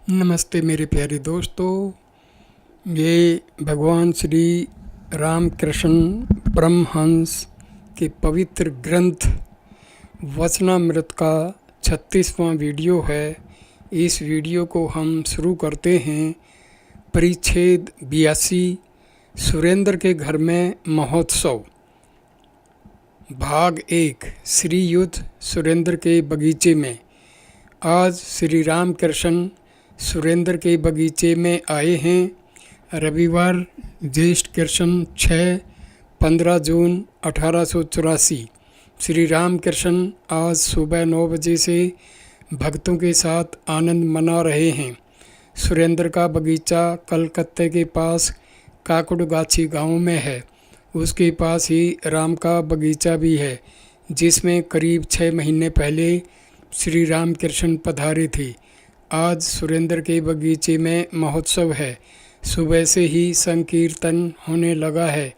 नमस्ते मेरे प्यारे दोस्तों। ये भगवान श्री रामकृष्ण परमहंस के पवित्र ग्रंथ वचनामृत का 36वां वीडियो है। इस वीडियो को हम शुरू करते हैं। परिच्छेद 82 सुरेंद्र के घर में महोत्सव, भाग 1 श्री युद्ध सुरेंद्र के बगीचे में। आज श्री रामकृष्ण सुरेंद्र के बगीचे में आए हैं। रविवार ज्येष्ठ कृष्ण 15 जून 1884। श्री रामकृष्ण आज सुबह 9 बजे से भक्तों के साथ आनंद मना रहे हैं। सुरेंद्र का बगीचा कलकत्ते के पास काकुड़गाछी गांव में है। उसके पास ही राम का बगीचा भी है, जिसमें करीब 6 महीने पहले श्री रामकृष्ण पधारे थे। आज सुरेंद्र के बगीचे में महोत्सव है। सुबह से ही संकीर्तन होने लगा है।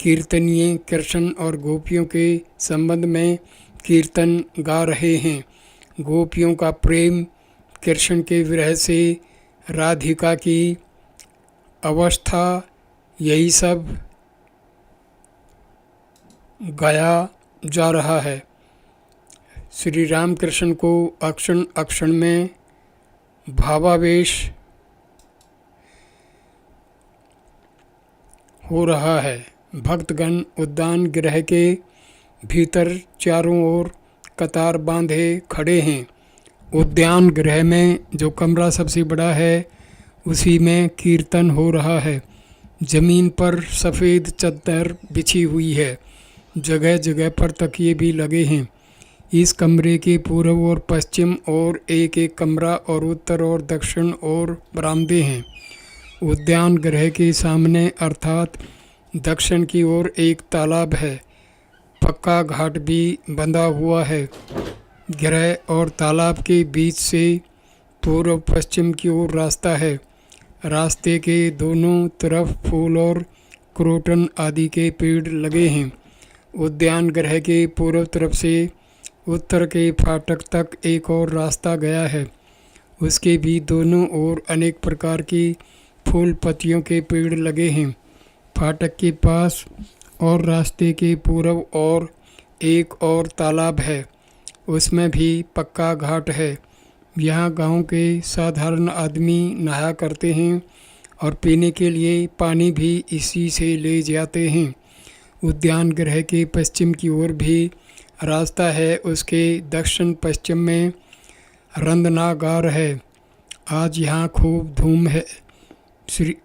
कीर्तनीय कृष्ण और गोपियों के संबंध में कीर्तन गा रहे हैं। गोपियों का प्रेम, कृष्ण के विरह से राधिका की अवस्था, यही सब गाया जा रहा है। श्री रामकृष्ण को अक्षण अक्षण में भावावेश हो रहा है। भक्तगण उद्यान गृह के भीतर चारों ओर कतार बांधे खड़े हैं। उद्यान गृह में जो कमरा सबसे बड़ा है, उसी में कीर्तन हो रहा है। जमीन पर सफ़ेद चादर बिछी हुई है। जगह जगह पर तकिए भी लगे हैं। इस कमरे के पूर्व और पश्चिम और एक एक कमरा और उत्तर और दक्षिण और बरामदे हैं। उद्यान गृह के सामने अर्थात दक्षिण की ओर एक तालाब है। पक्का घाट भी बंधा हुआ है। गृह और तालाब के बीच से पूर्व पश्चिम की ओर रास्ता है। रास्ते के दोनों तरफ फूल और क्रोटन आदि के पेड़ लगे हैं। उद्यान गृह के पूर्व तरफ से उत्तर के फाटक तक एक और रास्ता गया है। उसके भी दोनों ओर अनेक प्रकार की फूल पत्तियों के पेड़ लगे हैं। फाटक के पास और रास्ते के पूर्व और एक और तालाब है। उसमें भी पक्का घाट है। यहाँ गांव के साधारण आदमी नहाया करते हैं और पीने के लिए पानी भी इसी से ले जाते हैं। उद्यान गृह के पश्चिम की ओर भी रास्ता है। उसके दक्षिण पश्चिम में रंधनागार है। आज यहाँ खूब धूम है।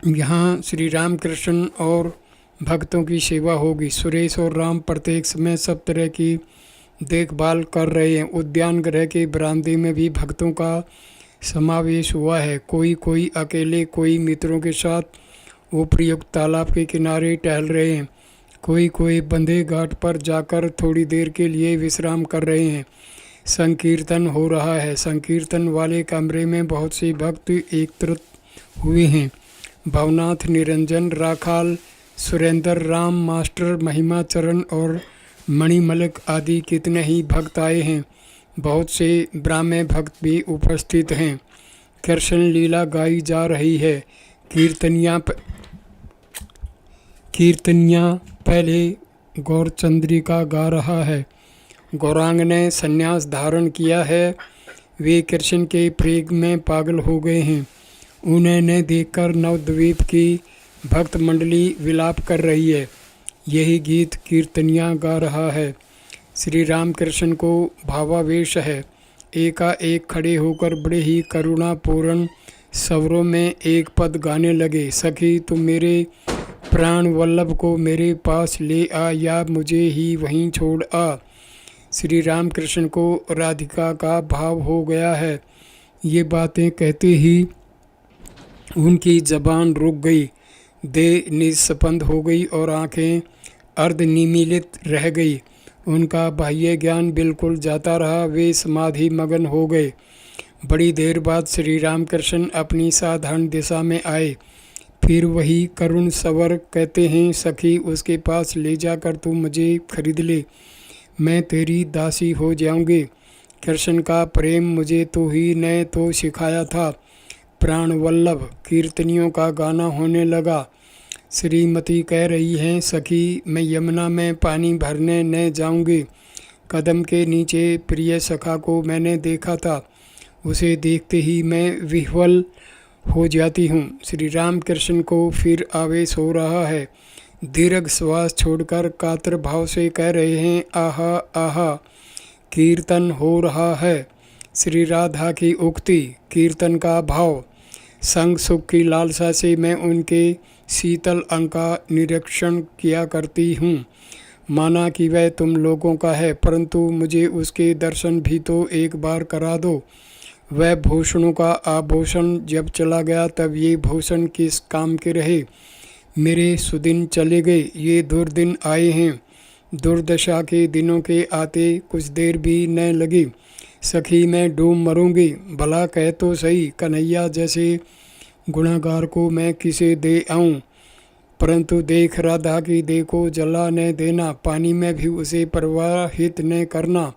यहाँ श्री रामकृष्ण और भक्तों की सेवा होगी। सुरेश और राम प्रत्येक समय सब तरह की देखभाल कर रहे हैं। उद्यान गृह के बरामदे में भी भक्तों का समावेश हुआ है। कोई अकेले, कोई मित्रों के साथ उपयुक्त तालाब के किनारे टहल रहे हैं। कोई बंधे घाट पर जाकर थोड़ी देर के लिए विश्राम कर रहे हैं। संकीर्तन हो रहा है। संकीर्तन वाले कमरे में बहुत से भक्त एकत्रित हुए हैं। भवनाथ, निरंजन, राखाल, सुरेंद्र, राम मास्टर, महिमा चरण और मणिमलिक आदि कितने ही भक्त आए हैं। बहुत से ब्राह्मण भक्त भी उपस्थित हैं। कृष्ण लीला गाई जा रही है। कीर्तनिया पहले गौरचंद्रिका गा रहा है। गौरांग ने संन्यास धारण किया है। वे कृष्ण के प्रेम में पागल हो गए हैं। उन्हें देखकर नवद्वीप की भक्त मंडली विलाप कर रही है। यही गीत कीर्तनिया गा रहा है। श्री रामकृष्ण को भावावेश है। एकाएक खड़े होकर बड़े ही करुणापूर्ण स्वरों में एक पद गाने लगे। सखी तुम मेरे प्राण वल्लभ को मेरे पास ले आ, या मुझे ही वहीं छोड़ आ। श्री रामकृष्ण को राधिका का भाव हो गया है। ये बातें कहते ही उनकी जबान रुक गई, देह निस्पंद हो गई और आंखें अर्धनिमीलित रह गई। उनका बाह्य ज्ञान बिल्कुल जाता रहा। वे समाधि मगन हो गए। बड़ी देर बाद श्री रामकृष्ण अपनी साधारण दिशा में आए। फिर वही करुण स्वर कहते हैं, सखी उसके पास ले जाकर तू मुझे खरीद ले, मैं तेरी दासी हो जाऊंगी। कृष्ण का प्रेम मुझे तो ही ने तो सिखाया था। प्राण वल्लभ कीर्तनियों का गाना होने लगा। श्रीमती कह रही हैं, सखी मैं यमुना में पानी भरने न जाऊंगी। कदम के नीचे प्रिय सखा को मैंने देखा था, उसे देखते ही मैं विह्वल हो जाती हूँ। श्री राम कृष्ण को फिर आवेश हो रहा है। दीर्घ श्वास छोड़कर कातर भाव से कह रहे हैं, आहा आहा कीर्तन हो रहा है। श्री राधा की उक्ति, कीर्तन का भाव, संग सुख की लालसा से मैं उनके शीतल अंग का निरीक्षण किया करती हूँ। माना कि वह तुम लोगों का है, परंतु मुझे उसके दर्शन भी तो एक बार करा दो। वह भूषणों का आभूषण जब चला गया तब ये भूषण किस काम के रहे। मेरे सुदिन चले गए, ये दुर्दिन आए हैं। दुर्दशा के दिनों के आते कुछ देर भी न लगी। सखी मैं डूब मरूंगी। भला कह तो सही, कन्हैया जैसे गुनाहगार को मैं किसे दे आऊं। परंतु देख राधा की देह को जला न देना, पानी में भी उसे प्रवाहित न करना।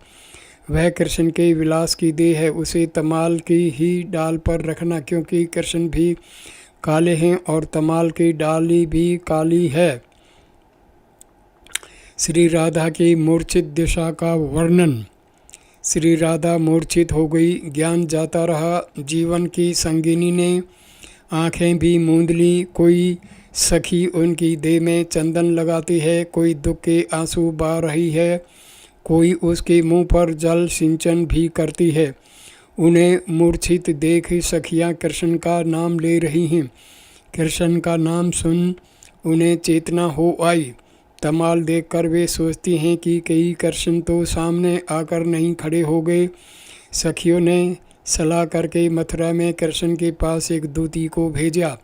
वह कृष्ण के विलास की देह है, उसे तमाल की ही डाल पर रखना, क्योंकि कृष्ण भी काले हैं और तमाल की डाली भी काली है। श्री राधा की मूर्छित दिशा का वर्णन। श्री राधा मूर्छित हो गई, ज्ञान जाता रहा। जीवन की संगिनी ने आंखें भी मूंद ली। कोई सखी उनकी देह में चंदन लगाती है, कोई दुख के आंसू बहा रही है, कोई उसके मुंह पर जल सिंचन भी करती है। उन्हें मूर्छित देख सखियां कृष्ण का नाम ले रही हैं। कृष्ण का नाम सुन उन्हें चेतना हो आई। तमाल देखकर वे सोचती हैं कि कई कृष्ण तो सामने आकर नहीं खड़े हो गए। सखियों ने सलाह करके मथुरा में कृष्ण के पास एक दूती को भेजा।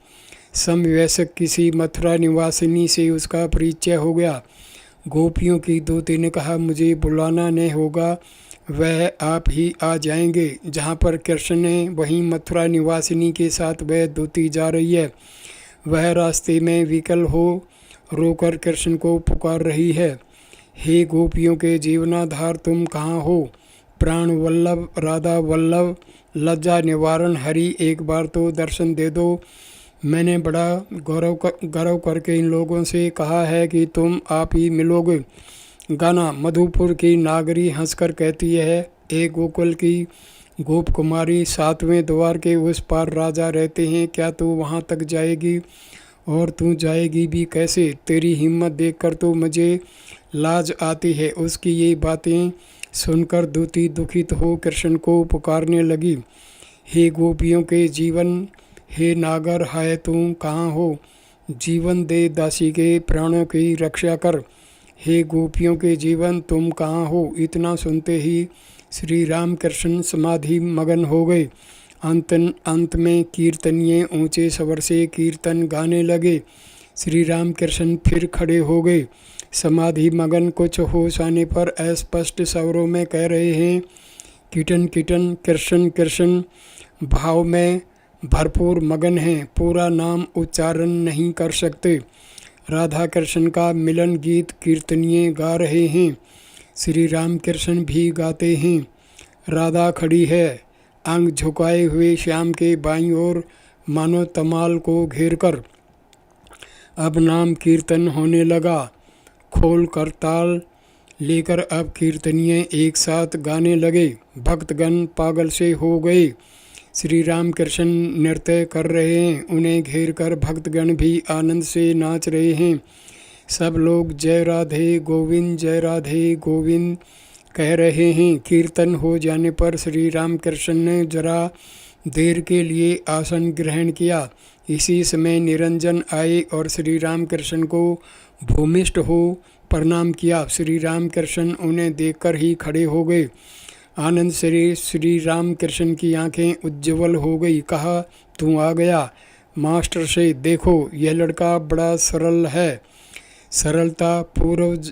समवयस्क किसी मथुरा निवासिनी से उसका परिचय हो गया। गोपियों की दूती ने कहा, मुझे बुलाना नहीं होगा, वह आप ही आ जाएंगे। जहाँ पर कृष्ण ने वहीं मथुरा निवासिनी के साथ वह दूती जा रही है। वह रास्ते में विकल हो रोकर कृष्ण को पुकार रही है, हे गोपियों के जीवनाधार तुम कहाँ हो? प्राण वल्लभ राधा वल्लभ लज्जा निवारण हरि, एक बार तो दर्शन दे दो। मैंने बड़ा गौरव करके इन लोगों से कहा है कि तुम आप ही मिलोगे। गाना। मधुपुर की नागरी हंसकर कहती है, एक गोकुल की गोप कुमारी, 7वें द्वार के उस पार राजा रहते हैं, क्या तू वहाँ तक जाएगी? और तू जाएगी भी कैसे? तेरी हिम्मत देखकर तो मुझे लाज आती है। उसकी ये बातें सुनकर दूती दुखित हो कृष्ण को पुकारने लगी, हे गोपियों के जीवन, हे नागर, हाय तुम कहाँ हो? जीवन दे दासी के प्राणों की रक्षा कर। हे गोपियों के जीवन, तुम कहाँ हो? इतना सुनते ही श्री राम कृष्ण समाधि मगन हो गए। अंत में कीर्तनिये ऊंचे स्वर से कीर्तन गाने लगे। श्री राम कृष्ण फिर खड़े हो गए। समाधि मगन कुछ होश आने पर अस्पष्ट स्वरों में कह रहे हैं, कीटन कीटन कृष्ण कृष्ण, भाव में भरपूर मगन हैं, पूरा नाम उच्चारण नहीं कर सकते। राधा कृष्ण का मिलन गीत कीर्तनिये गा रहे हैं, श्री राम कृष्ण भी गाते हैं। राधा खड़ी है, अंग झुकाए हुए श्याम के बाईं ओर, मानो तमाल को घेर कर। अब नाम कीर्तन होने लगा। खोल कर ताल लेकर अब कीर्तनिये एक साथ गाने लगे। भक्तगण पागल से हो गए। श्री राम कृष्ण नृत्य कर रहे हैं, उन्हें घेर कर भक्तगण भी आनंद से नाच रहे हैं। सब लोग जय राधे गोविंद, जय राधे गोविंद कह रहे हैं। कीर्तन हो जाने पर श्री राम कृष्ण ने जरा देर के लिए आसन ग्रहण किया। इसी समय निरंजन आए और श्री राम कृष्ण को भूमिष्ठ हो प्रणाम किया। श्री राम कृष्ण उन्हें देखकर ही खड़े हो गए। आनंद से श्री राम कृष्ण की आंखें उज्ज्वल हो गई। कहा, तू आ गया? मास्टर से देखो, यह लड़का बड़ा सरल है। सरलता पूर्व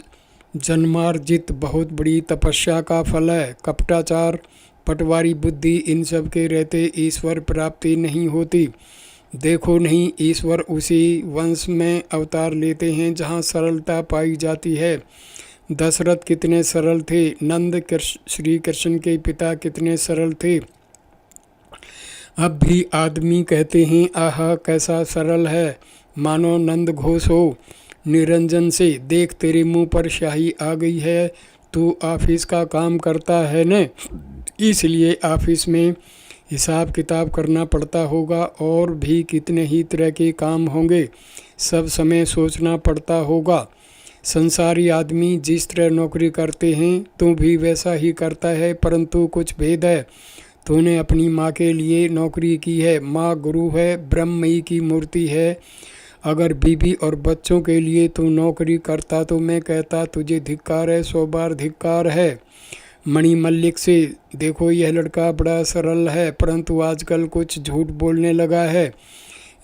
जन्मार्जित बहुत बड़ी तपस्या का फल है। कपटाचार, पटवारी बुद्धि, इन सब के रहते ईश्वर प्राप्ति नहीं होती। देखो नहीं, ईश्वर उसी वंश में अवतार लेते हैं जहाँ सरलता पाई जाती है। दशरथ कितने सरल थे, नंद श्री कृष्ण के पिता कितने सरल थे। अब भी आदमी कहते हैं आह कैसा सरल है, मानो नंद घोष हो निरंजन से। देख तेरे मुंह पर स्याही आ गई है, तू ऑफिस का काम करता है न, इसलिए ऑफिस में हिसाब किताब करना पड़ता होगा, और भी कितने ही तरह के काम होंगे, सब समय सोचना पड़ता होगा। संसारी आदमी जिस तरह नौकरी करते हैं तू भी वैसा ही करता है, परंतु कुछ भेद है। तूने अपनी माँ के लिए नौकरी की है, माँ गुरु है, ब्रह्ममयी की मूर्ति है। अगर बीवी और बच्चों के लिए तू नौकरी करता तो मैं कहता तुझे धिक्कार है, 100 बार धिक्कार है। मणि मल्लिक से देखो यह लड़का बड़ा सरल है, परंतु आजकल कुछ झूठ बोलने लगा है,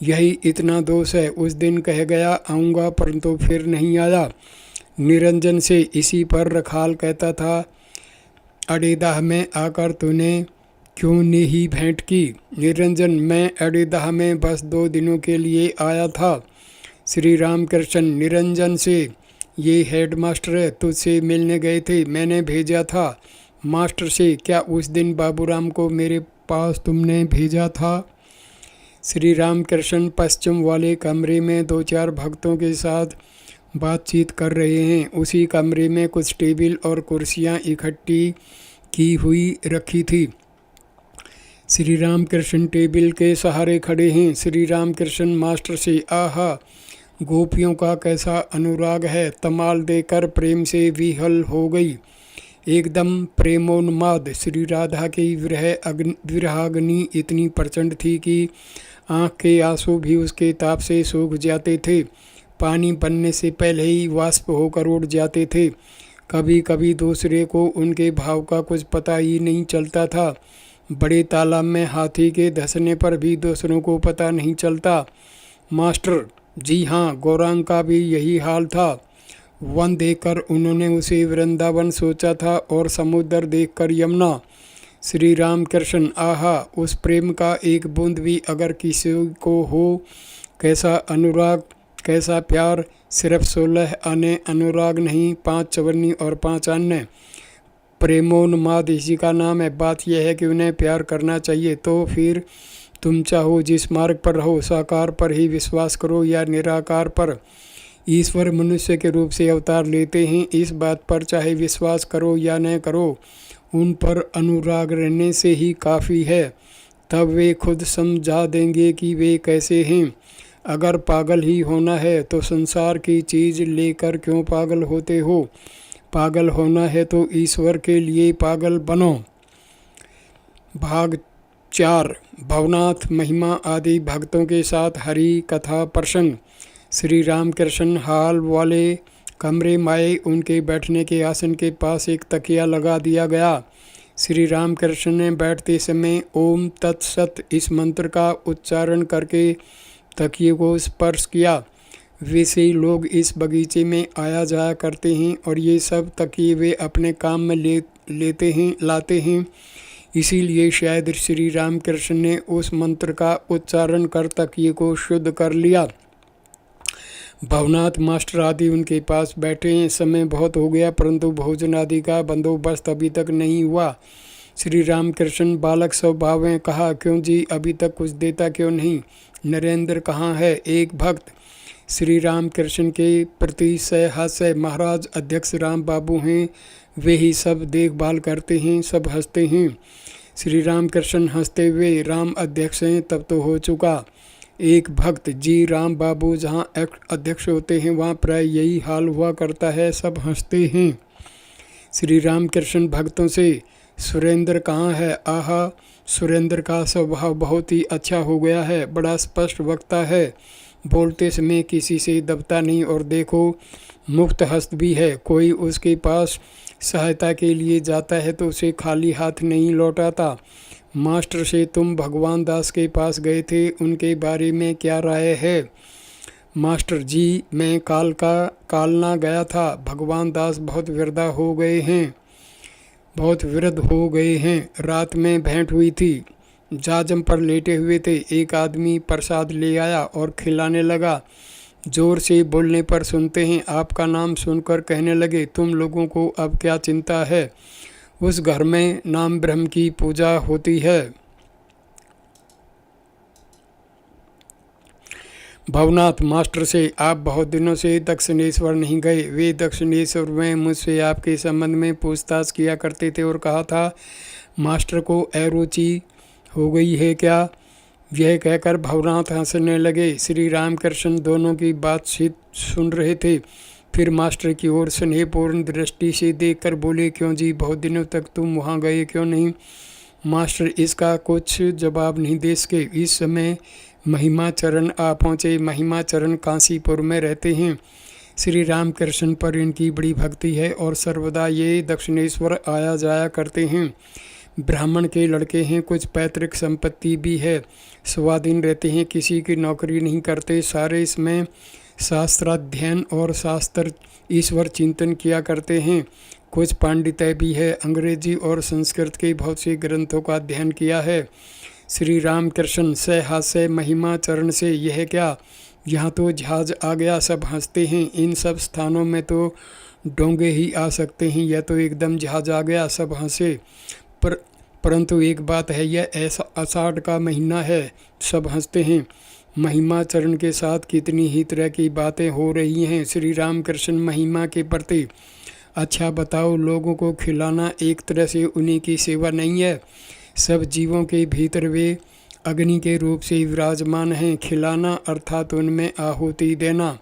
यही इतना दोष है। उस दिन कह गया आऊँगा, परंतु फिर नहीं आया। निरंजन से इसी पर रखाल कहता था, अडेदाह में आकर तूने क्यों नहीं भेंट की? निरंजन, मैं अडेदाह में बस 2 दिनों के लिए आया था। श्री रामकृष्ण निरंजन से, ये हेडमास्टर है, तुझसे मिलने गए थे, मैंने भेजा था। मास्टर से, क्या उस दिन बाबूराम को मेरे पास तुमने भेजा था? श्री रामकृष्ण पश्चिम वाले कमरे में 2-4 भक्तों के साथ बातचीत कर रहे हैं। उसी कमरे में कुछ टेबल और कुर्सियां इकट्ठी की हुई रखी थी। श्री रामकृष्ण टेबल के सहारे खड़े हैं। श्री रामकृष्ण मास्टर से, आहा गोपियों का कैसा अनुराग है, तमाल देकर प्रेम से विहल हो गई, एकदम प्रेमोन्माद। श्री राधा की विरहाग्नि इतनी प्रचंड थी कि आँख के आंसू भी उसके ताप से सूख जाते थे, पानी बनने से पहले ही वाष्प होकर उड़ जाते थे। कभी कभी दूसरे को उनके भाव का कुछ पता ही नहीं चलता था। बड़े तालाब में हाथी के धंसने पर भी दूसरों को पता नहीं चलता। मास्टर जी हाँ, गौरांग का भी यही हाल था। वन देखकर उन्होंने उसे वृंदावन सोचा था और समुद्र देखकर यमुना। श्री रामकृष्ण, आहा उस प्रेम का एक बूंद भी अगर किसी को हो, कैसा अनुराग, कैसा प्यार। सिर्फ 16 आने अनुराग नहीं, 5 चवन्नी और 5 अन्य। प्रेमोन्माद इसी का नाम है। बात यह है कि उन्हें प्यार करना चाहिए। तो फिर तुम चाहो जिस मार्ग पर रहो, साकार पर ही विश्वास करो या निराकार पर। ईश्वर मनुष्य के रूप से अवतार लेते हैं, इस बात पर चाहे विश्वास करो या न करो, उन पर अनुराग रहने से ही काफ़ी है। तब वे खुद समझा देंगे कि वे कैसे हैं। अगर पागल ही होना है तो संसार की चीज़ लेकर क्यों पागल होते हो? पागल होना है तो ईश्वर के लिए पागल बनो। भाग 4 भवनाथ महिमा आदि भक्तों के साथ हरि कथा प्रसंग। श्री रामकृष्ण हाल वाले कमरे में आए। उनके बैठने के आसन के पास एक तकिया लगा दिया गया। श्री रामकृष्ण ने बैठते समय ओम तत्सत इस मंत्र का उच्चारण करके तकिए को स्पर्श किया। वैसे लोग इस बगीचे में आया जाया करते हैं और ये सब तकिए वे अपने काम में लाते हैं। इसीलिए शायद श्री रामकृष्ण ने उस मंत्र का उच्चारण कर तकिए को शुद्ध कर लिया। भवनाथ मास्टर आदि उनके पास बैठे हैं। समय बहुत हो गया, परंतु भोजन आदि का बंदोबस्त अभी तक नहीं हुआ। श्री रामकृष्ण बालक स्वभाव में कहा, क्यों जी अभी तक कुछ देता क्यों नहीं? नरेंद्र कहाँ है? एक भक्त। श्री रामकृष्ण के प्रति हास्य महाराज अध्यक्ष राम बाबू हैं, वे ही सब देखभाल करते हैं। सब हंसते हैं। श्री रामकृष्ण हंसते हुए, राम अध्यक्ष हैं तब तो हो चुका। एक भक्त, जी राम बाबू जहाँ अध्यक्ष होते हैं वहाँ प्राय यही हाल हुआ करता है। सब हंसते हैं। श्री रामकृष्ण भक्तों से, सुरेंद्र कहाँ है? आहा सुरेंद्र का स्वभाव बहुत ही अच्छा हो गया है, बड़ा स्पष्ट वक्ता है, बोलते समय किसी से दबता नहीं और देखो मुक्त हस्त भी है। कोई उसके पास सहायता के लिए जाता है तो उसे खाली हाथ नहीं लौटाता। मास्टर से, तुम भगवान दास के पास गए थे, उनके बारे में क्या राय है? मास्टर जी, मैं कालना गया था। भगवान दास बहुत वृद्ध हो गए हैं। रात में भेंट हुई थी। जाजम पर लेटे हुए थे। एक आदमी प्रसाद ले आया और खिलाने लगा। जोर से बोलने पर सुनते हैं। आपका नाम सुनकर कहने लगे, तुम लोगों को अब क्या चिंता है? उस घर में नाम ब्रह्म की पूजा होती है। भवनाथ मास्टर से आप बहुत दिनों से दक्षिणेश्वर नहीं गए। वे दक्षिणेश्वर में मुझसे आपके संबंध में पूछताछ किया करते थे और कहा था मास्टर को अरुचि हो गई है क्या। यह कहकर भवनाथ हंसने लगे। श्री रामकृष्ण दोनों की बातचीत सुन रहे थे। फिर मास्टर की ओर स्नेहपूर्ण दृष्टि से देखकर बोले, क्यों जी, बहुत दिनों तक तुम वहाँ गए क्यों नहीं। मास्टर इसका कुछ जवाब नहीं दे सके। इस समय महिमाचरण आ पहुँचे। महिमाचरण काशीपुर में रहते हैं। श्री रामकृष्ण पर इनकी बड़ी भक्ति है और सर्वदा ये दक्षिणेश्वर आया जाया करते हैं। ब्राह्मण के लड़के हैं, कुछ पैतृक संपत्ति भी है, स्वाधीन रहते हैं, किसी की नौकरी नहीं करते, सारे इसमें शास्त्राध्ययन और शास्त्र ईश्वर चिंतन किया करते हैं। कुछ पांडित्य भी है, अंग्रेजी और संस्कृत के बहुत से ग्रंथों का अध्ययन किया है। श्री रामकृष्ण से हास्य महिमाचरण से, यह क्या, यहाँ तो जहाज आ गया, सब हंसते हैं। इन सब स्थानों में तो डोंगे ही आ सकते हैं, यह तो एकदम जहाज आ गया, सब हंसे। परंतु एक बात है, यह ऐसा आषाढ़ का महीना है, सब हंसते हैं। महिमाचरण के साथ कितनी ही तरह की बातें हो रही हैं। श्री रामकृष्ण महिमा के प्रति, अच्छा बताओ, लोगों को खिलाना एक तरह से उन्हीं की सेवा नहीं है। सब जीवों के भीतर वे अग्नि के रूप से विराजमान हैं। खिलाना अर्थात उनमें आहुति देना,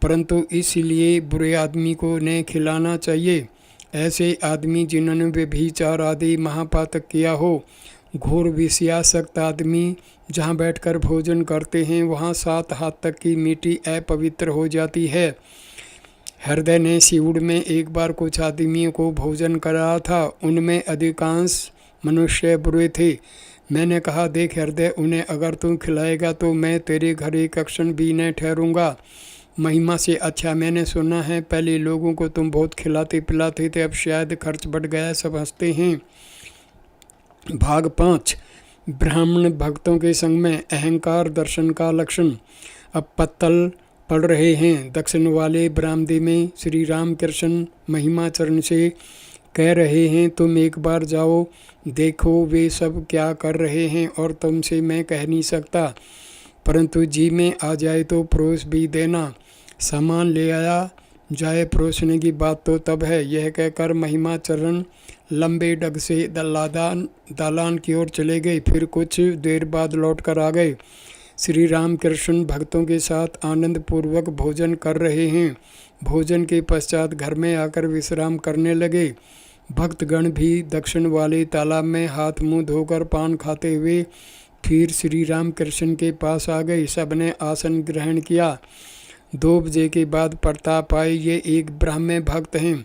परंतु इसलिए बुरे आदमी को नहीं खिलाना चाहिए। ऐसे आदमी जिन्होंने व्यभिचार आदि महापातक किया हो, घोर विषयासक्त आदमी जहाँ बैठकर भोजन करते हैं वहाँ 7 हाथ तक की मिट्टी अपवित्र हो जाती है। हृदय ने सिउड़ में एक बार कुछ आदमियों को भोजन कराया था, उनमें अधिकांश मनुष्य बुरे थे। मैंने कहा, देख हृदय, उन्हें अगर तू खिलाएगा तो मैं तेरे घर एक क्षण भी न ठहरूंगा। महिमा से, अच्छा, मैंने सुना है पहले लोगों को तुम बहुत खिलाते पिलाते थे, अब शायद खर्च बढ़ गया, सब हंसते हैं। भाग 5। ब्राह्मण भक्तों के संग में अहंकार दर्शन का लक्षण। अब पत्तल पड़ रहे हैं। दक्षिण वाले बरामदे में श्री रामकृष्ण महिमाचरण से कह रहे हैं, तुम एक बार जाओ, देखो वे सब क्या कर रहे हैं, और तुमसे मैं कह नहीं सकता, परंतु जी में आ जाए तो परोस भी देना। सामान ले आया जाए, परोसने की बात तो तब है। यह कहकर महिमाचरण लंबे डग से दालान की ओर चले गए। फिर कुछ देर बाद लौट कर आ गए। श्री रामकृष्ण भक्तों के साथ आनंद पूर्वक भोजन कर रहे हैं। भोजन के पश्चात घर में आकर विश्राम करने लगे। भक्तगण भी दक्षिण वाले तालाब में हाथ मुंह धोकर पान खाते हुए फिर श्री रामकृष्ण के पास आ गए। सबने आसन ग्रहण किया। 2 बजे के बाद प्रताप आए। ये एक ब्राह्मण भक्त हैं।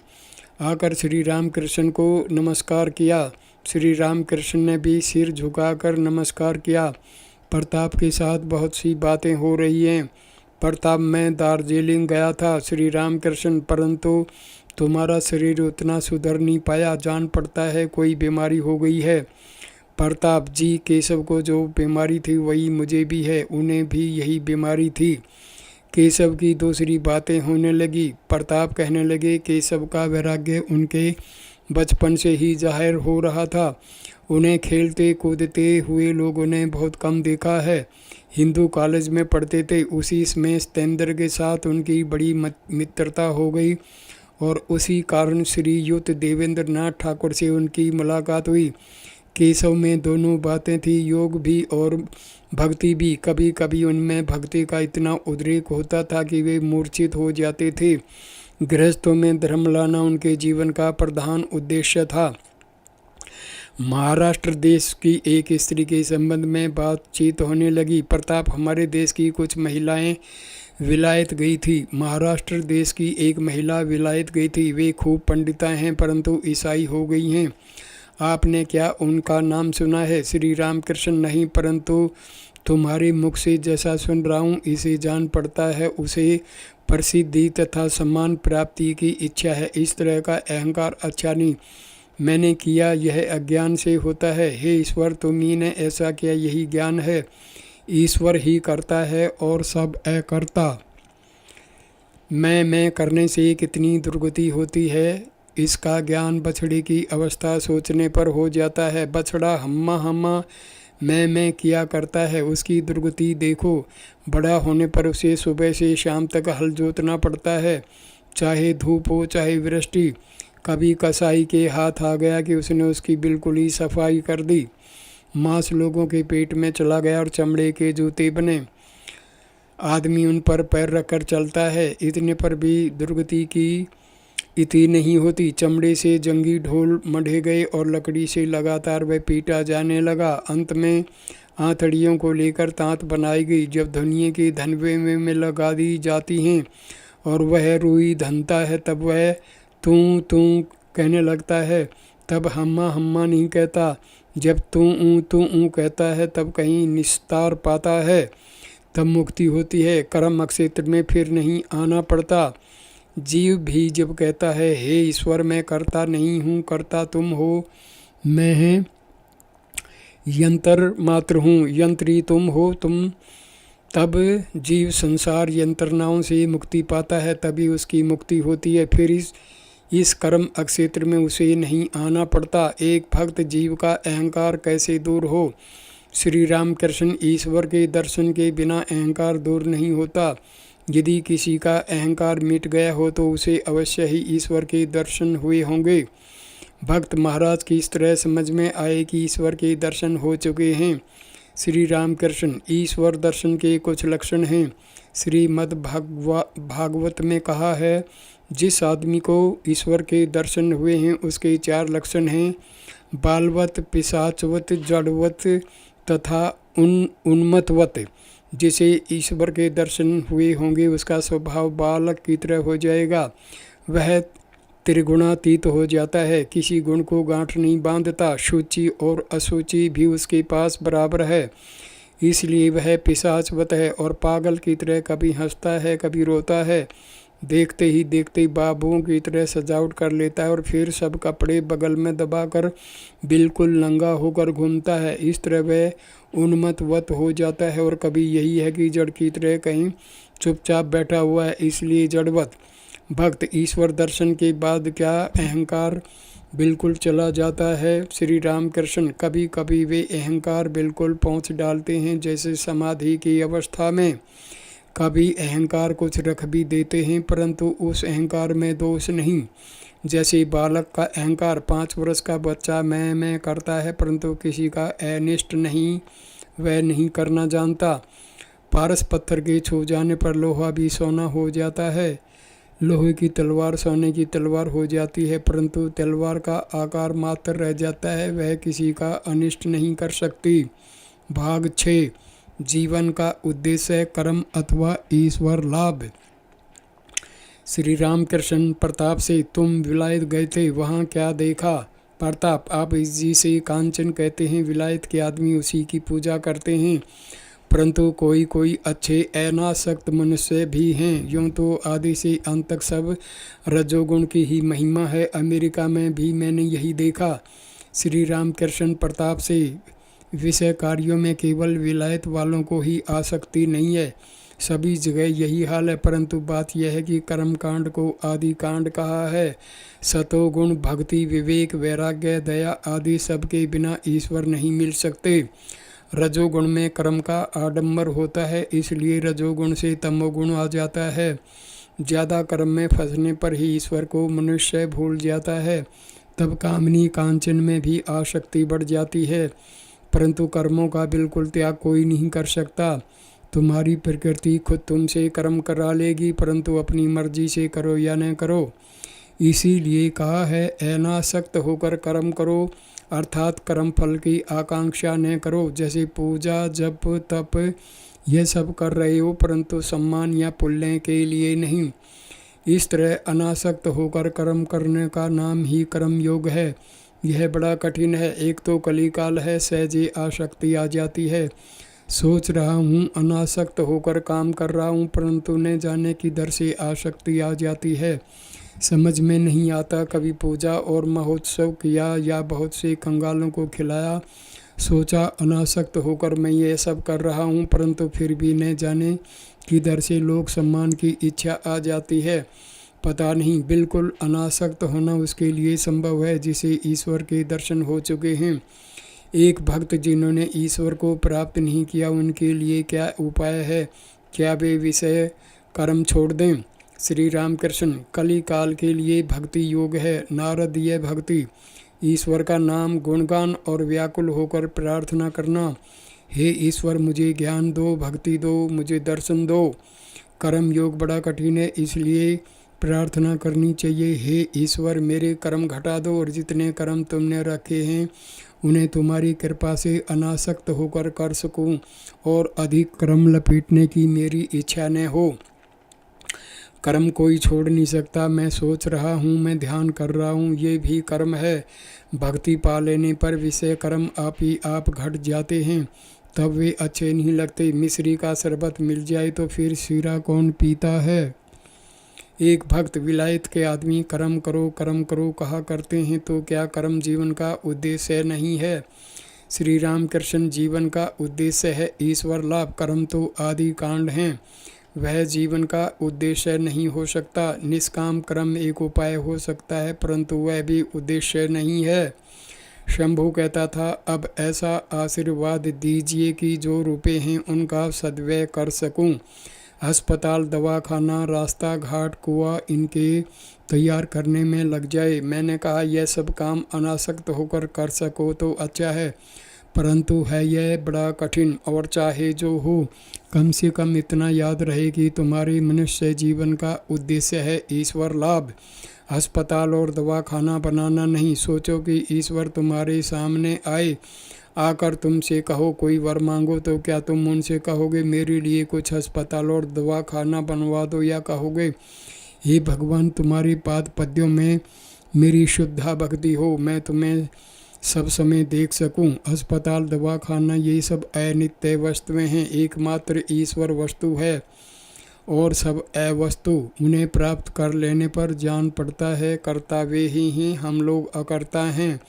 आकर श्री रामकृष्ण को नमस्कार किया। श्री रामकृष्ण ने भी सिर झुकाकर नमस्कार किया। प्रताप के साथ बहुत सी बातें हो रही हैं। प्रताप, मैं दार्जिलिंग गया था श्री रामकृष्ण, परंतु तुम्हारा शरीर उतना सुधर नहीं पाया, जान पड़ता है कोई बीमारी हो गई है। प्रताप जी, केशव को जो बीमारी थी वही मुझे भी है, उन्हें भी यही बीमारी थी। केशव की दूसरी बातें होने लगी। प्रताप कहने लगे, केशव का वैराग्य उनके बचपन से ही जाहिर हो रहा था। उन्हें खेलते कूदते हुए लोगों ने बहुत कम देखा है। हिंदू कॉलेज में पढ़ते थे, उसी में सतेंद्र के साथ उनकी बड़ी मित्रता हो गई और उसी कारण श्रीयुत देवेंद्र नाथ ठाकुर से उनकी मुलाकात हुई। केशव में दोनों बातें थी, योग भी और भक्ति भी। कभी कभी उनमें भक्ति का इतना उद्रेक होता था कि वे मूर्छित हो जाते थे। गृहस्थों में धर्म लाना उनके जीवन का प्रधान उद्देश्य था। महाराष्ट्र देश की एक स्त्री के संबंध में बातचीत होने लगी। प्रताप, हमारे देश की कुछ महिलाएं विलायत गई थी। महाराष्ट्र देश की एक महिला विलायत गई थी। वे खूब पंडिता हैं, परंतु ईसाई हो गई हैं। आपने क्या उनका नाम सुना है? श्री रामकृष्ण, नहीं, परंतु तुम्हारे मुख से जैसा सुन रहा हूँ, इसे जान पड़ता है उसे प्रसिद्धि तथा सम्मान प्राप्ति की इच्छा है। इस तरह का अहंकार अच्छा नहीं। मैंने किया, यह अज्ञान से होता है। हे ईश्वर, तुम्ही ने ऐसा किया, यही ज्ञान है। ईश्वर ही करता है और सब अकर्ता। मैं करने से कितनी दुर्गति होती है, इसका ज्ञान बछड़े की अवस्था सोचने पर हो जाता है। बछड़ा हम्मा हम्मा मैं किया करता है, उसकी दुर्गति देखो। बड़ा होने पर उसे सुबह से शाम तक हल जोतना पड़ता है, चाहे धूप हो चाहे वृष्टि। कभी कसाई के हाथ आ गया कि उसने उसकी बिल्कुल ही सफाई कर दी। मांस लोगों के पेट में चला गया और चमड़े के जूते बने। आदमी उन पर पैर रखकर चलता है, इतने पर भी दुर्गति की इति नहीं होती। चमड़े से जंगी ढोल मढ़े गए और लकड़ी से लगातार वह पीटा जाने लगा। अंत में आंतड़ियों को लेकर तांत बनाई गई। जब धनिये के धनवे में लगा दी जाती हैं और वह रुई धनता है, तब वह तू कहने लगता है। तब हम्मा हम्मा नहीं कहता। जब तू कहता है तब कहीं निस्तार पाता है, तब मुक्ति होती है। कर्म क्षेत्र में फिर नहीं आना पड़ता। जीव भी जब कहता है, हे ईश्वर मैं करता नहीं हूँ, करता तुम हो, मैं यंत्र मात्र हूँ, यंत्री तुम हो तुम, तब जीव संसार यंत्रणाओं से मुक्ति पाता है, तभी उसकी मुक्ति होती है। फिर इस कर्म क्षेत्र में उसे नहीं आना पड़ता। एक भक्त जीव का अहंकार कैसे दूर हो? श्री रामकृष्ण, ईश्वर के दर्शन के बिना अहंकार दूर नहीं होता। यदि किसी का अहंकार मिट गया हो तो उसे अवश्य ही ईश्वर के दर्शन हुए होंगे। भक्त महाराज की इस तरह समझ में आए कि ईश्वर के दर्शन हो चुके हैं। श्री रामकृष्ण, ईश्वर दर्शन के कुछ लक्षण हैं। श्रीमद् भागवत में कहा है, जिस आदमी को ईश्वर के दर्शन हुए हैं उसके 4 लक्षण हैं, बालवत, पिशाचवत, जड़वत तथा उन्मत्तवत। जिसे ईश्वर के दर्शन हुए होंगे उसका स्वभाव बालक की तरह हो जाएगा। वह त्रिगुणातीत हो जाता है, किसी गुण को गांठ नहीं बांधता। शुचि और अशुचि भी उसके पास बराबर है, इसलिए वह पिशाचवत है और पागल की तरह कभी हंसता है कभी रोता है। देखते ही देखते बाबुओं की तरह सजावट कर लेता है और फिर सब कपड़े बगल में दबाकर बिल्कुल नंगा होकर घूमता है। इस तरह वह उन्मत्तवत हो जाता है और कभी यही है कि जड़ की तरह कहीं चुपचाप बैठा हुआ है, इसलिए जड़वत। भक्त ईश्वर दर्शन के बाद क्या अहंकार बिल्कुल चला जाता है? श्री रामकृष्ण, कभी कभी वे अहंकार बिल्कुल पहुँच डालते हैं, जैसे समाधि की अवस्था में। कभी अहंकार कुछ रख भी देते हैं, परंतु उस अहंकार में दोष नहीं। जैसे बालक का अहंकार, 5 वर्ष का बच्चा मैं करता है, परंतु किसी का अनिष्ट नहीं, वह नहीं करना जानता। पारस पत्थर के छू जाने पर लोहा भी सोना हो जाता है। लोहे की तलवार सोने की तलवार हो जाती है, परंतु तलवार का आकार मात्र रह जाता है, वह किसी का अनिष्ट नहीं कर सकती। भाग 6, जीवन का उद्देश्य कर्म अथवा ईश्वर लाभ। श्री रामकृष्ण, प्रताप से तुम विलायत गए थे, वहाँ क्या देखा? प्रताप, आप जिसे कांचन कहते हैं, विलायत के आदमी उसी की पूजा करते हैं, परंतु कोई अच्छे अनासक्त मनुष्य भी हैं। यूँ तो आदि से अंत तक सब रजोगुण की ही महिमा है। अमेरिका में भी मैंने यही देखा। श्री रामकृष्ण, प्रताप से, विषय कार्यों में केवल विलायत वालों को ही आसक्ति नहीं है, सभी जगह यही हाल है। परंतु बात यह है कि कर्मकांड को आदि कांड कहा है। सतोगुण, भक्ति, विवेक, वैराग्य, दया आदि सब के बिना ईश्वर नहीं मिल सकते। रजोगुण में कर्म का आडंबर होता है, इसलिए रजोगुण से तमोगुण आ जाता है। ज़्यादा कर्म में फंसने पर ही ईश्वर को मनुष्य भूल जाता है, तब कामनी कांचन में भी आसक्ति बढ़ जाती है। परंतु कर्मों का बिल्कुल त्याग कोई नहीं कर सकता। तुम्हारी प्रकृति खुद तुमसे कर्म करा लेगी, परंतु अपनी मर्जी से करो या न करो। इसीलिए कहा है, अनासक्त होकर कर्म करो, अर्थात कर्म फल की आकांक्षा न करो। जैसे पूजा, जप, तप ये सब कर रहे हो, परंतु सम्मान या पुण्य के लिए नहीं। इस तरह अनासक्त होकर कर्म करने का नाम ही कर्म योग है। यह बड़ा कठिन है। एक तो कलिकाल है, सहजे आसक्ति आ जाती है। सोच रहा हूँ, अनासक्त होकर काम कर रहा हूँ, परंतु न जाने की दर से आसक्ति आ जाती है। समझ में नहीं आता। कभी पूजा और महोत्सव किया या बहुत से कंगालों को खिलाया, सोचा अनासक्त होकर मैं ये सब कर रहा हूँ, परंतु फिर भी न जाने की दर से लोक सम्मान की इच्छा आ जाती है। पता नहीं, बिल्कुल अनासक्त होना उसके लिए संभव है जिसे ईश्वर के दर्शन हो चुके हैं। एक भक्त जिन्होंने ईश्वर को प्राप्त नहीं किया, उनके लिए क्या उपाय है? क्या वे विषय कर्म छोड़ दें? श्री रामकृष्ण, कली काल के लिए भक्ति योग है। नारदीय भक्ति, ईश्वर का नाम गुणगान और व्याकुल होकर प्रार्थना करना। हे ईश्वर, मुझे ज्ञान दो, भक्ति दो, मुझे दर्शन दो। कर्म योग बड़ा कठिन है, इसलिए प्रार्थना करनी चाहिए। हे ईश्वर, मेरे कर्म घटा दो और जितने कर्म तुमने रखे हैं उन्हें तुम्हारी कृपा से अनासक्त होकर कर सकूं और अधिक कर्म लपेटने की मेरी इच्छा न हो। कर्म कोई छोड़ नहीं सकता। मैं सोच रहा हूँ, मैं ध्यान कर रहा हूँ, ये भी कर्म है। भक्ति पा लेने पर विषय कर्म आप ही आप घट जाते हैं, तब वे अच्छे नहीं लगते। मिश्री का शरबत मिल जाए तो फिर शीरा कौन पीता है? एक भक्त विलायत के आदमी कर्म करो कहा करते हैं, तो क्या कर्म जीवन का उद्देश्य नहीं है? श्री रामकृष्ण, जीवन का उद्देश्य है ईश्वर लाभ। कर्म तो आदि कांड हैं, वह जीवन का उद्देश्य नहीं हो सकता। निष्काम कर्म एक उपाय हो सकता है, परंतु वह भी उद्देश्य नहीं है। शंभू कहता था, अब ऐसा आशीर्वाद दीजिए कि जो रुपए हैं उनका सद्व्यय कर सकूं। अस्पताल, दवाखाना, रास्ता घाट, कुआं इनके तैयार करने में लग जाए। मैंने कहा, यह सब काम अनासक्त होकर कर सको तो अच्छा है, परंतु है यह बड़ा कठिन। और चाहे जो हो, कम से कम इतना याद रहे कि तुम्हारे मनुष्य जीवन का उद्देश्य है ईश्वर लाभ, अस्पताल और दवाखाना बनाना नहीं। सोचो कि ईश्वर तुम्हारे सामने आए, आकर तुमसे कहो कोई वर मांगो, तो क्या तुम उनसे कहोगे मेरे लिए कुछ अस्पताल और दवाखाना बनवा दो, या कहोगे हे भगवान तुम्हारे पाद पद्यों में मेरी शुद्धा भक्ति हो, मैं तुम्हें सब समय देख सकूं। अस्पताल, दवाखाना ये सब अनित्य वस्तुएं हैं, एकमात्र ईश्वर वस्तु है और सब अवस्तु। उन्हें प्राप्त कर लेने पर जान पड़ता है कर्ता वे ही हैं, हम लोग अकर्ता हैं।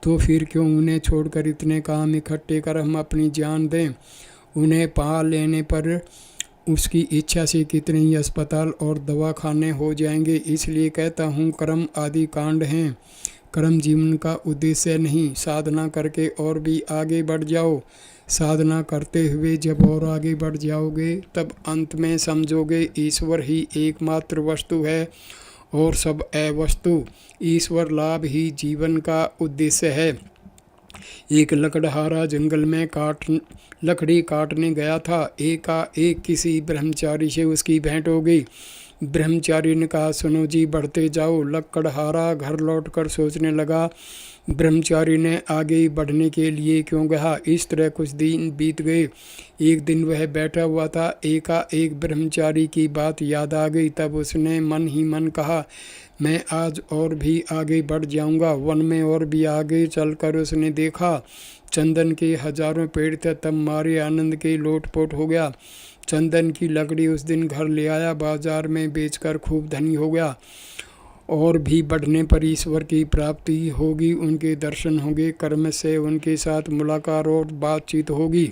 तो फिर क्यों उन्हें छोड़कर इतने काम इकट्ठे कर हम अपनी जान दें? उन्हें पा लेने पर उसकी इच्छा से कितने ही अस्पताल और दवाखाने हो जाएंगे। इसलिए कहता हूँ, कर्म आदि कांड हैं, कर्म जीवन का उद्देश्य नहीं। साधना करके और भी आगे बढ़ जाओ। साधना करते हुए जब और आगे बढ़ जाओगे, तब अंत में समझोगे ईश्वर ही एकमात्र वस्तु है और सब अवस्तु। ईश्वर लाभ ही जीवन का उद्देश्य है। एक लकड़हारा जंगल में लकड़ी काटने गया था। एकाएक किसी ब्रह्मचारी से उसकी भेंट हो गई। ब्रह्मचारी ने कहा, सुनो जी, बढ़ते जाओ। लकड़हारा घर लौटकर सोचने लगा, ब्रह्मचारी ने आगे बढ़ने के लिए क्यों कहा? इस तरह कुछ दिन बीत गए। एक दिन वह बैठा हुआ था, एकाएक ब्रह्मचारी की बात याद आ गई। तब उसने मन ही मन कहा, मैं आज और भी आगे बढ़ जाऊंगा। वन में और भी आगे चलकर उसने देखा, चंदन के हजारों पेड़ थे। तब मारे आनंद के लोटपोट हो गया। चंदन की लकड़ी उस दिन घर ले आया, बाजार में बेचकर खूब धनी हो गया। और भी बढ़ने पर ईश्वर की प्राप्ति होगी, उनके दर्शन होंगे, कर्म से उनके साथ मुलाकात और बातचीत होगी।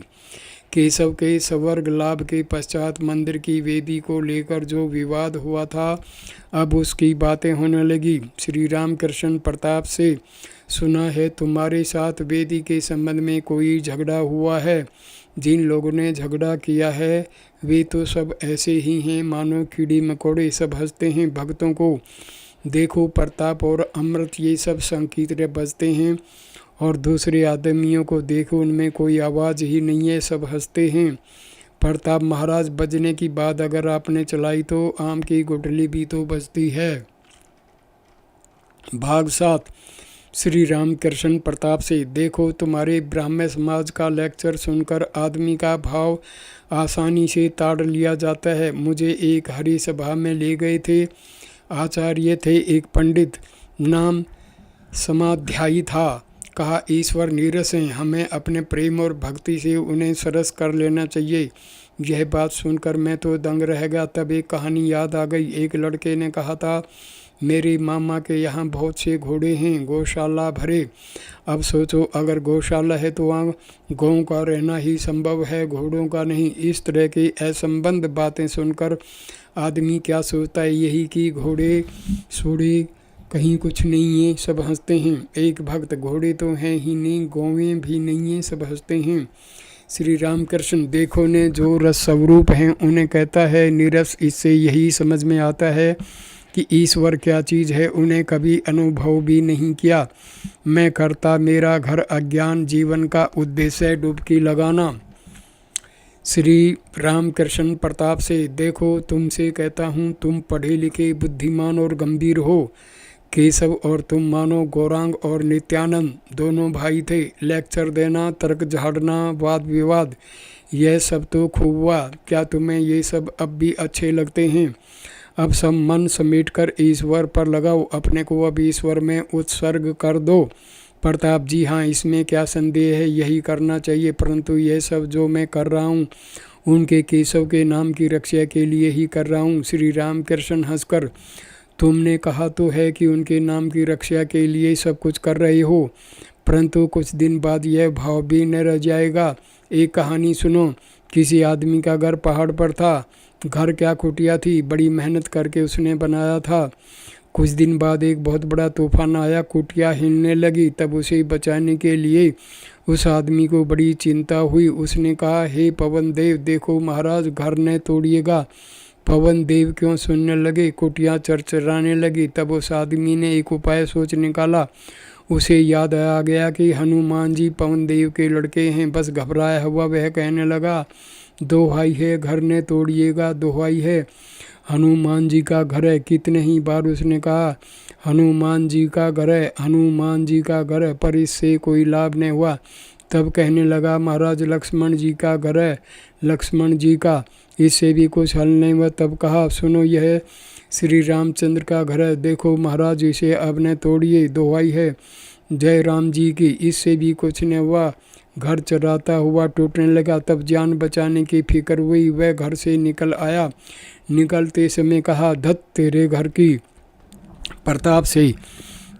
केशव के स्वर्ग लाभ के पश्चात मंदिर की वेदी को लेकर जो विवाद हुआ था, अब उसकी बातें होने लगी। श्री रामकृष्ण प्रताप से सुना है तुम्हारे साथ वेदी के संबंध में कोई झगड़ा हुआ है। जिन लोगों ने झगड़ा किया है वे तो सब ऐसे ही हैं मानो कीड़े मकोड़े, सब हंसते हैं भक्तों को। देखो प्रताप और अमृत ये सब संकीर्तन बजते हैं, और दूसरे आदमियों को देखो उनमें कोई आवाज़ ही नहीं है, सब हंसते हैं। प्रताप महाराज बजने की बात अगर आपने चलाई तो आम की गुठली भी तो बजती है। भाग 7 श्री रामकृष्ण प्रताप से। देखो तुम्हारे ब्राह्मण समाज का लेक्चर सुनकर आदमी का भाव आसानी से ताड़ लिया जाता है। मुझे एक हरि सभा में ले गए थे। आचार्य थे एक पंडित, नाम समाध्यायी था। कहा, ईश्वर नीरस हैं, हमें अपने प्रेम और भक्ति से उन्हें सरस कर लेना चाहिए। यह बात सुनकर मैं तो दंग रह गया। तब एक कहानी याद आ गई। एक लड़के ने कहा था, मेरे मामा के यहाँ बहुत से घोड़े हैं, गौशाला भरे। अब सोचो, अगर गौशाला है तो वहाँ गौं का रहना ही संभव है, घोड़ों का नहीं। इस तरह की असंबद्ध बातें सुनकर आदमी क्या सोचता है, यही कि घोड़े सोड़े कहीं कुछ नहीं है, सब हंसते हैं। एक भक्त घोड़े तो हैं ही नहीं, गौवें भी नहीं हैं, सब हंसते हैं। श्री रामकृष्ण देखो ने जो रस स्वरूप हैं उन्हें कहता है निरस। इससे यही समझ में आता है कि ईश्वर क्या चीज़ है, उन्हें कभी अनुभव भी नहीं किया। मैं करता मेरा घर अज्ञान, जीवन का उद्देश्य डुबकी लगाना। श्री रामकृष्ण प्रताप से देखो तुमसे कहता हूँ, तुम पढ़े लिखे बुद्धिमान और गंभीर हो। केशव और तुम मानो गौरांग और नित्यानंद दोनों भाई थे। लेक्चर देना, तर्क झाड़ना, वाद विवाद, यह सब तो खूब हुआ। क्या तुम्हें ये सब अब भी अच्छे लगते हैं? अब सब मन समेट कर ईश्वर पर लगाओ, अपने को अब ईश्वर में उत्सर्ग कर दो। प्रताप जी हाँ, इसमें क्या संदेह है, यही करना चाहिए। परंतु यह सब जो मैं कर रहा हूँ उनके केशव के नाम की रक्षा के लिए ही कर रहा हूँ। श्री रामकृष्ण हंसकर, तुमने कहा तो है कि उनके नाम की रक्षा के लिए सब कुछ कर रहे हो, परंतु कुछ दिन बाद यह भाव भी न रह जाएगा। एक कहानी सुनो। किसी आदमी का घर पहाड़ पर था। घर क्या कुटिया थी, बड़ी मेहनत करके उसने बनाया था। कुछ दिन बाद एक बहुत बड़ा तूफान आया, कुटिया हिलने लगी। तब उसे बचाने के लिए उस आदमी को बड़ी चिंता हुई। उसने कहा, हे पवन देव, देखो महाराज घर न तोड़िएगा। पवन देव क्यों सुनने लगे, कुटिया चरचराने लगी। तब उस आदमी ने एक उपाय सोच निकाला। उसे याद आ गया कि हनुमान जी पवन देव के लड़के हैं। बस घबराया हुआ वह कहने लगा, दोहाई है, घर ने तोड़िएगा, दोहाई है, हनुमान जी का घर है। कितने ही बार उसने कहा, हनुमान जी का घर है, हनुमान जी का घर है, पर इससे कोई लाभ नहीं हुआ। तब कहने लगा, महाराज लक्ष्मण जी का घर है, लक्ष्मण जी का, इससे भी कुछ हल नहीं हुआ। तब कहा, सुनो, यह श्री रामचंद्र का घर है, देखो महाराज इसे अब न तोड़िए, दोहाई है जय राम जी की, इससे भी कुछ नहीं हुआ। घर चराता हुआ टूटने लगा। तब जान बचाने की फिक्र हुई, वह घर से निकल आया। निकलते समय कहा, धत तेरे घर की प्रताप से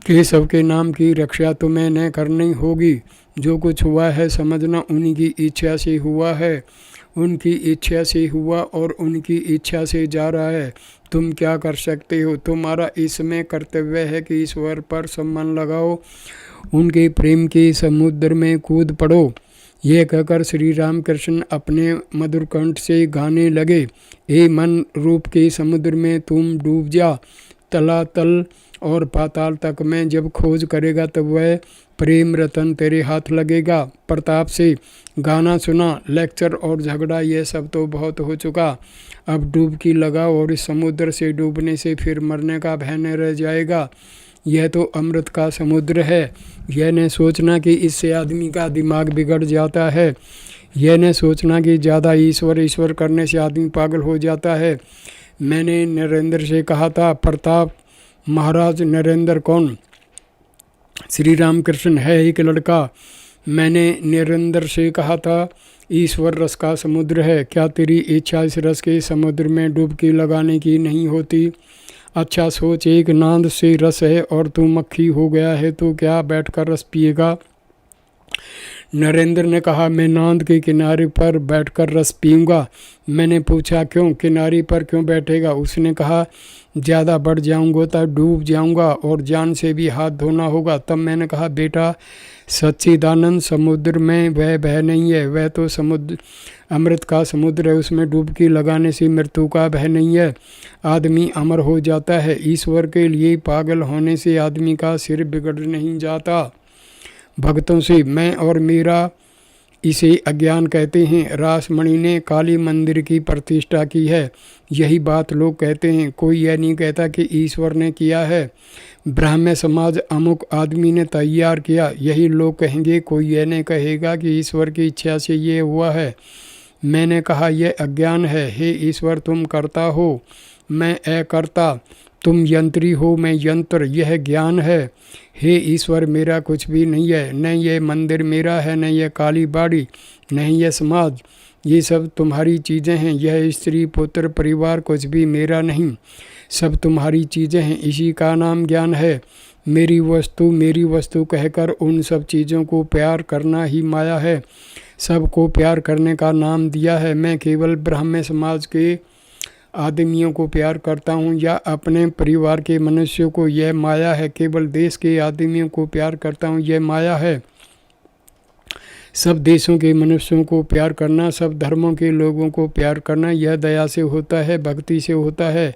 केशव के नाम की रक्षा तुम्हें न करनी होगी। जो कुछ हुआ है समझना उन्हीं की इच्छा से हुआ है, उनकी इच्छा से हुआ और उनकी इच्छा से जा रहा है। तुम क्या कर सकते हो? तुम्हारा इसमें कर्तव्य है कि ईश्वर पर सम्मान लगाओ, उनके प्रेम के समुद्र में कूद पड़ो। ये कहकर श्री रामकृष्ण अपने मधुर कंठ से गाने लगे, हे मन रूप के समुद्र में तुम डूब जा, तलातल और पाताल तक में जब खोज करेगा तब वह प्रेम रतन तेरे हाथ लगेगा। प्रताप से गाना सुना, लेक्चर और झगड़ा यह सब तो बहुत हो चुका। अब डुबकी लगाओ और इस समुद्र से डूबने से फिर मरने का भय न रह जाएगा। यह तो अमृत का समुद्र है। यह न सोचना कि इससे आदमी का दिमाग बिगड़ जाता है। यह न सोचना कि ज़्यादा ईश्वर ईश्वर करने से आदमी पागल हो जाता है। मैंने नरेंद्र से कहा था, प्रताप महाराज, नरेंद्र कौन? श्री रामकृष्ण है एक लड़का। मैंने नरेंद्र से कहा था, ईश्वर रस का समुद्र है, क्या तेरी इच्छा इस रस के समुद्र में डुबकी लगाने की नहीं होती? अच्छा सोच, एक नांद से रस है और तू मक्खी हो गया है तो क्या बैठकर रस पिएगा? नरेंद्र ने कहा, मैं नांद के किनारे पर बैठकर रस पीऊँगा। मैंने पूछा, क्यों, किनारे पर क्यों बैठेगा? उसने कहा, ज़्यादा बढ़ जाऊँगा तो डूब जाऊँगा और जान से भी हाथ धोना होगा। तब मैंने कहा, बेटा सच्चिदानंद समुद्र में वह भय नहीं है, वह तो समुद्र अमृत का समुद्र है, उसमें डुबकी लगाने से मृत्यु का भय नहीं है, आदमी अमर हो जाता है। ईश्वर के लिए पागल होने से आदमी का सिर बिगड़ नहीं जाता। भक्तों से मैं और मेरा इसे अज्ञान कहते हैं। रासमणि ने काली मंदिर की प्रतिष्ठा की है, यही बात लोग कहते हैं। कोई यह नहीं कहता कि ईश्वर ने किया है, ब्राह्मण समाज अमुक आदमी ने तैयार किया, यही लोग कहेंगे। कोई यह नहीं कहेगा कि ईश्वर की इच्छा से ये हुआ है। मैंने कहा, यह अज्ञान है। हे ईश्वर, तुम करता हो, मैं अकर्ता, तुम यंत्री हो, मैं यंत्र, यह ज्ञान है। हे ईश्वर, मेरा कुछ भी नहीं है, न यह मंदिर मेरा है, न यह काली बाड़ी, नहीं यह समाज, ये सब तुम्हारी चीज़ें हैं। यह स्त्री पुत्र परिवार कुछ भी मेरा नहीं, सब तुम्हारी चीज़ें हैं। इसी का नाम ज्ञान है। मेरी वस्तु कहकर उन सब चीज़ों को प्यार करना ही माया है। सबको प्यार करने का नाम दिया है। मैं केवल ब्राह्मण समाज के आदमियों को प्यार करता हूँ या अपने परिवार के मनुष्यों को, यह माया है। केवल देश के आदमियों को प्यार करता हूँ, यह माया है। सब देशों के मनुष्यों को प्यार करना, सब धर्मों के लोगों को प्यार करना, यह दया से होता है, भक्ति से होता है।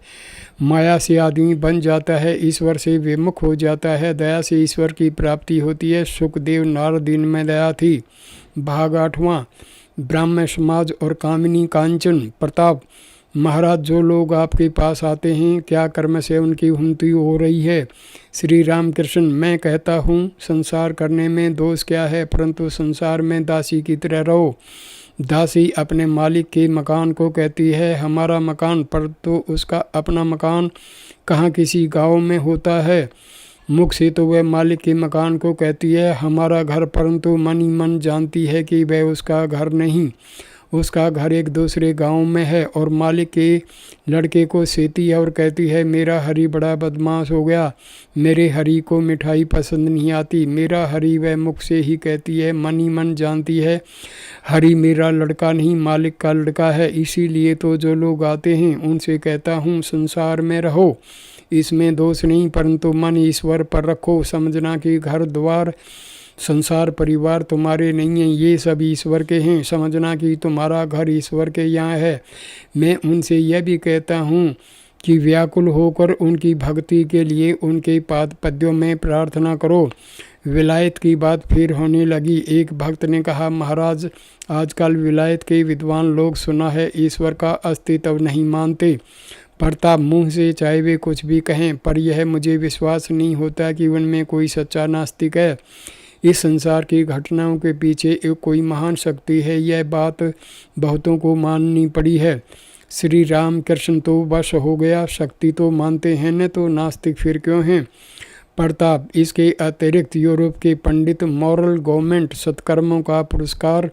माया से आदमी बन जाता है, ईश्वर से विमुख हो जाता है। दया से ईश्वर की प्राप्ति होती है। सुखदेव नारद में दया थी। भाग 8वां। ब्राह्मण समाज और कामिनी कांचन प्रताप। महाराज, जो लोग आपके पास आते हैं, क्या कर्म से उनकी उन्नति हो रही है? श्री रामकृष्ण, मैं कहता हूँ संसार करने में दोष क्या है, परंतु संसार में दासी की तरह रहो। दासी अपने मालिक के मकान को कहती है हमारा मकान, परंतु उसका अपना मकान कहाँ किसी गांव में होता है। मुख से तो वह मालिक के मकान को कहती है हमारा घर, परंतु मन ही मन जानती है कि वह उसका घर नहीं, उसका घर एक दूसरे गांव में है। और मालिक के लड़के को सेती है और कहती है मेरा हरी बड़ा बदमाश हो गया, मेरे हरी को मिठाई पसंद नहीं आती। मेरा हरी वह मुख से ही कहती है, मन ही मन जानती है हरी मेरा लड़का नहीं, मालिक का लड़का है। इसीलिए तो जो लोग आते हैं उनसे कहता हूँ संसार में रहो, इसमें दोष नहीं, परंतु मन ईश्वर पर रखो। समझना कि घर द्वार संसार परिवार तुम्हारे नहीं हैं, ये सब ईश्वर के हैं। समझना कि तुम्हारा घर ईश्वर के यहाँ है। मैं उनसे यह भी कहता हूँ कि व्याकुल होकर उनकी भक्ति के लिए उनके पाद पद्यों में प्रार्थना करो। विलायत की बात फिर होने लगी। एक भक्त ने कहा महाराज, आजकल विलायत के विद्वान लोग सुना है ईश्वर का अस्तित्व नहीं मानते। प्रताप, मुँह से चाहे वे कुछ भी कहें, पर यह मुझे विश्वास नहीं होता कि उनमें कोई सच्चा नास्तिक है। इस संसार की घटनाओं के पीछे एक कोई महान शक्ति है, यह बात बहुतों को माननी पड़ी है। श्री राम कृष्ण तो वश हो गया, शक्ति तो मानते हैं न, तो नास्तिक फिर क्यों हैं? प्रताप, इसके अतिरिक्त यूरोप के पंडित मॉरल गवर्नमेंट, सत्कर्मों का पुरस्कार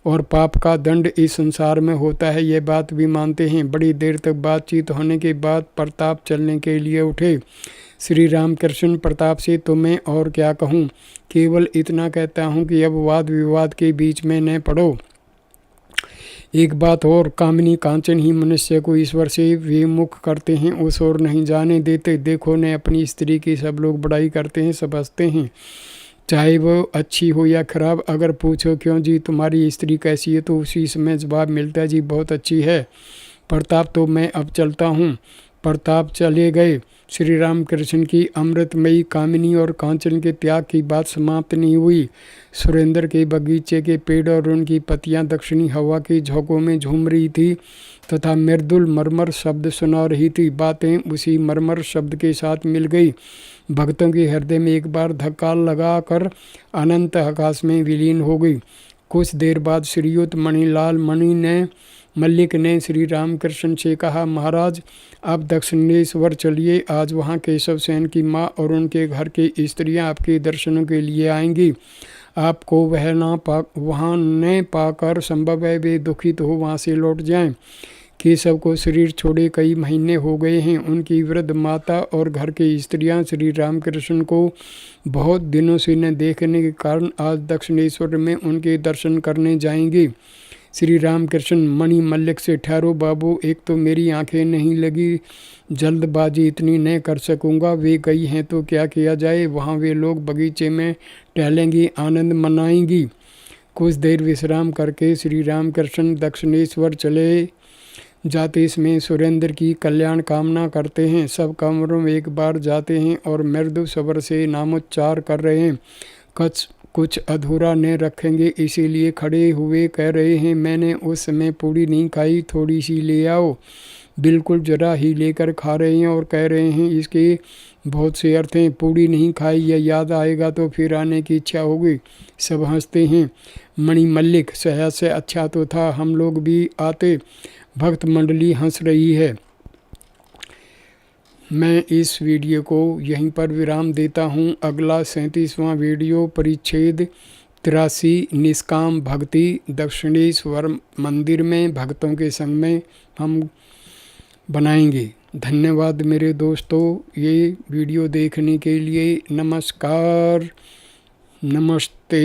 और पाप का दंड इस संसार में होता है, यह बात भी मानते हैं। बड़ी देर तक बातचीत होने के बाद प्रताप चलने के लिए उठे। श्री रामकृष्ण, प्रताप से तो मैं और क्या कहूँ, केवल इतना कहता हूँ कि अब वाद विवाद के बीच में न पड़ो। एक बात और, कामिनी कांचन ही मनुष्य को ईश्वर से विमुख करते हैं, उस ओर नहीं जाने देते। देखो न, अपनी स्त्री की सब लोग बड़ाई करते हैं, सब हंसते हैं, चाहे वो अच्छी हो या खराब। अगर पूछो क्यों जी तुम्हारी स्त्री कैसी है, तो उसी समय जवाब मिलता है जी बहुत अच्छी है। प्रताप, तो मैं अब चलता हूँ। प्रताप चले गए। श्री रामकृष्ण की अमृतमयी कामिनी और कांचन के त्याग की बात समाप्त नहीं हुई। सुरेंद्र के बगीचे के पेड़ और उनकी पत्तियां दक्षिणी हवा की झोंकों में झूम रही थी तथा मृदुल मरमर शब्द सुना रही थी। बातें उसी मरमर शब्द के साथ मिल गई। भक्तों के हृदय में एक बार धक्का लगाकर अनंत आकाश में विलीन हो गई। कुछ देर बाद श्रीयुत मणिलाल मल्लिक ने श्री रामकृष्ण से कहा महाराज, आप दक्षिणेश्वर चलिए, आज वहाँ केशव सेन की माँ और उनके घर की स्त्रियाँ आपके दर्शनों के लिए आएंगी। आपको वहाँ न पाकर संभव है वे दुखित हो वहाँ से लौट जाएं। केशव को शरीर छोड़े कई महीने हो गए हैं। उनकी वृद्ध माता और घर की स्त्रियां श्री रामकृष्ण को बहुत दिनों से न देखने के कारण आज दक्षिणेश्वर में उनके दर्शन करने जाएंगी। श्री रामकृष्ण, मणि मल्लिक से ठहरो बाबू, एक तो मेरी आंखें नहीं लगी, जल्दबाजी इतनी न कर सकूंगा। वे गई हैं तो क्या किया जाए, वहाँ वे लोग बगीचे में टहलेंगी, आनंद मनाएंगी। कुछ देर विश्राम करके श्री रामकृष्ण दक्षिणेश्वर चले जाते इसमें सुरेंद्र की कल्याण कामना करते हैं। सब कमरों में एक बार जाते हैं और मृदु स्वर से नामोच्चार कर रहे हैं। कुछ अधूरा न रखेंगे, इसीलिए खड़े हुए कह रहे हैं मैंने उस समय पूड़ी नहीं खाई, थोड़ी सी ले आओ। बिल्कुल जरा ही लेकर खा रहे हैं और कह रहे हैं इसके बहुत से अर्थ हैं। पूड़ी नहीं खाई, यह याद आएगा तो फिर आने की इच्छा होगी। सब हंसते हैं। मणि मल्लिक, सहज से अच्छा तो था, हम लोग भी आते। भक्त मंडली हंस रही है। मैं इस वीडियो को यहीं पर विराम देता हूँ। अगला 37वां वीडियो परिच्छेद 83 निष्काम भक्ति दक्षिणेश्वर मंदिर में भक्तों के संग में हम बनाएंगे। धन्यवाद मेरे दोस्तों, ये वीडियो देखने के लिए। नमस्कार, नमस्ते।